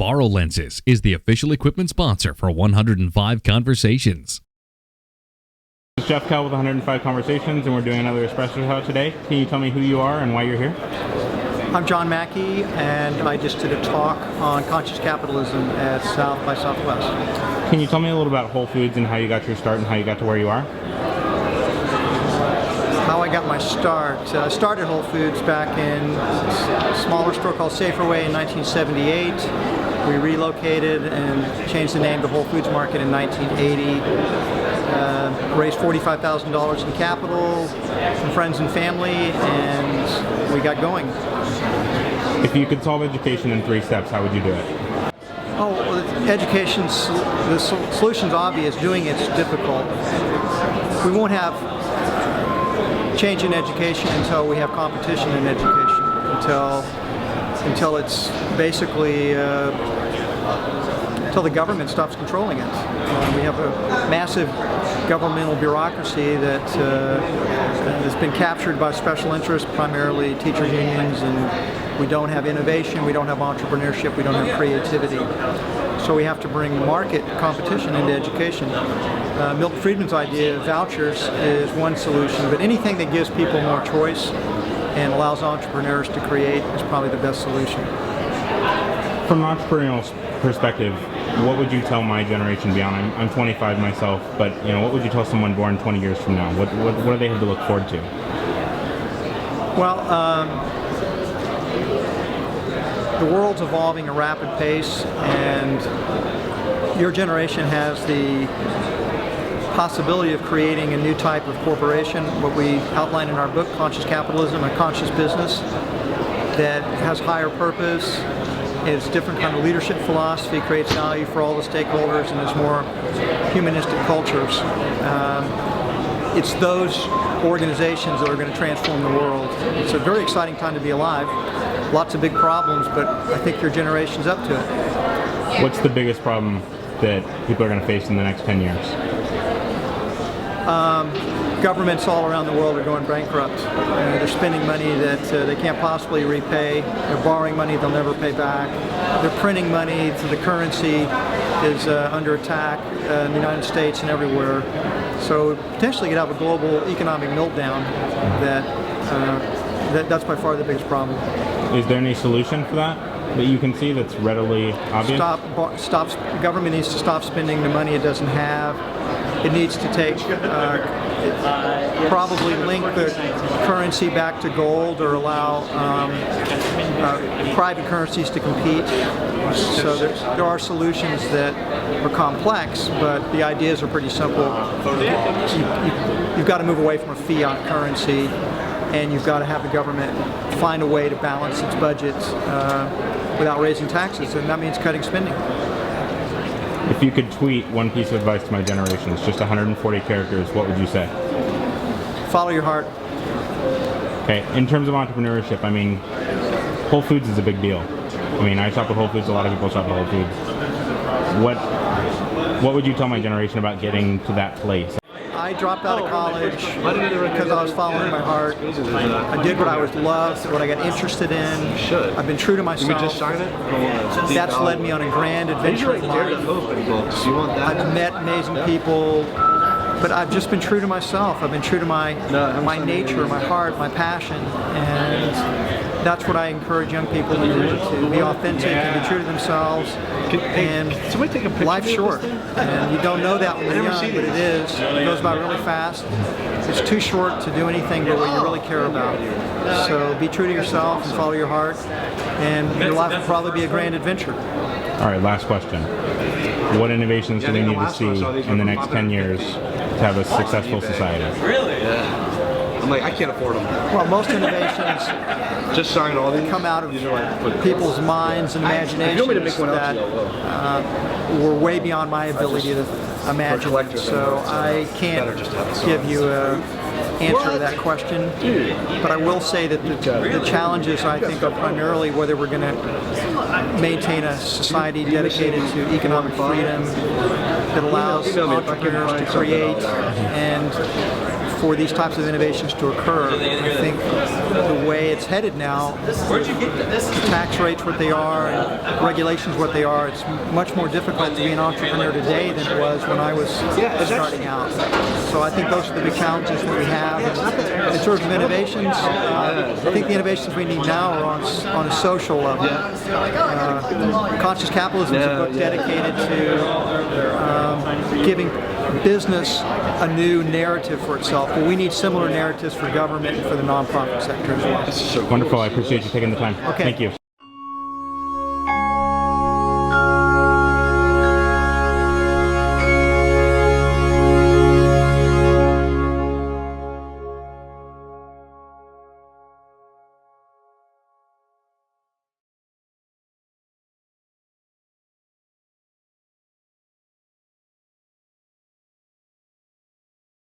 Faro Lenses is the official equipment sponsor for 105 Conversations. This is Jeff Kell with 105 Conversations, and we're doing another Espresso Shot today. Can you tell me who you are and why you're here? I'm John Mackey, and I just did a talk on conscious capitalism at South by Southwest. Can you tell me a little about Whole Foods and how you got your start and how you got to where you are? How I got my start. I started Whole Foods back in a smaller store called Saferway in 1978. We relocated and changed the name to Whole Foods Market in 1980. Raised $45,000 in capital from friends and family, and we got going. If you could solve education in 3 steps, how would you do it? Oh, well, education's, the solution's obvious. Doing it's difficult. We won't have change in education until we have competition in education. Until it's basically until the government stops controlling it. We have a massive governmental bureaucracy that has been captured by special interests, primarily teachers' unions, and we don't have innovation, we don't have entrepreneurship, we don't have creativity. So we have to bring market competition into education. Milton Friedman's idea of vouchers is one solution, but anything that gives people more choice and allows entrepreneurs to create is probably the best solution. From an entrepreneurial perspective, what would you tell my generation beyond? I'm 25 myself, but what would you tell someone born 20 years from now? What do they have to look forward to? Well, the world's evolving at a rapid pace, and your generation has the possibility of creating a new type of corporation, what we outline in our book, Conscious Capitalism, a conscious business that has higher purpose, is different kind of leadership philosophy, creates value for all the stakeholders, and is more humanistic cultures. It's those organizations that are going to transform the world. It's a very exciting time to be alive. Lots of big problems, but I think your generation's up to it. What's the biggest problem that people are going to face in the next 10 years? Governments all around the world are going bankrupt. They're spending money that they can't possibly repay. They're borrowing money they'll never pay back. They're printing money, so the currency is under attack in the United States and everywhere. So potentially you could have a global economic meltdown. That's by far the biggest problem. Is there any solution for that you can see that's readily obvious? Government needs to stop spending the money it doesn't have. It needs to take, probably link the currency back to gold, or allow private currencies to compete. So there are solutions that are complex, but the ideas are pretty simple. You've got to move away from a fiat currency, and you've got to have the government find a way to balance its budget without raising taxes, and that means cutting spending. If you could tweet one piece of advice to my generation, it's just 140 characters, what would you say? Follow your heart. Okay, in terms of entrepreneurship, Whole Foods is a big deal. I shop at Whole Foods, a lot of people shop at Whole Foods. What would you tell my generation about getting to that place? I dropped out of college because I was following my heart. I did what I loved, what I got interested in. I've been true to myself. Can we just sign it? That's led me on a grand adventure in life. I've met amazing people, but I've just been true to myself. I've been true to my nature, my heart, my passion, and that's what I encourage young people to do, to be authentic and be true to themselves. And life's short, and you don't know that when you're young, but it is. It goes by really fast. It's too short to do anything but what you really care about. So be true to yourself and follow your heart, and your life will probably be a grand adventure. All right, last question. What innovations do we need to see in the next 10 years to have a successful society? Really? Yeah. I can't afford them. Well, most innovations just sign all these. Come out of people's minds and imaginations that were way beyond my ability to imagine. So I can't give you an answer to that question. But I will say that the challenges, I think, are primarily whether we're going to maintain a society dedicated to economic freedom that allows entrepreneurs to create and for these types of innovations to occur. I think the way it's headed now, tax rates what they are and regulations what they are, it's much more difficult to be an entrepreneur today than it was when I was starting out. So I think those are the big challenges that we have. In terms of innovations, I think the innovations we need now are on a social level. Conscious Capitalism is a book dedicated to giving business a new narrative for itself. But we need similar narratives for government and for the nonprofit sector as well. Wonderful. I appreciate you taking the time. Okay. Thank you.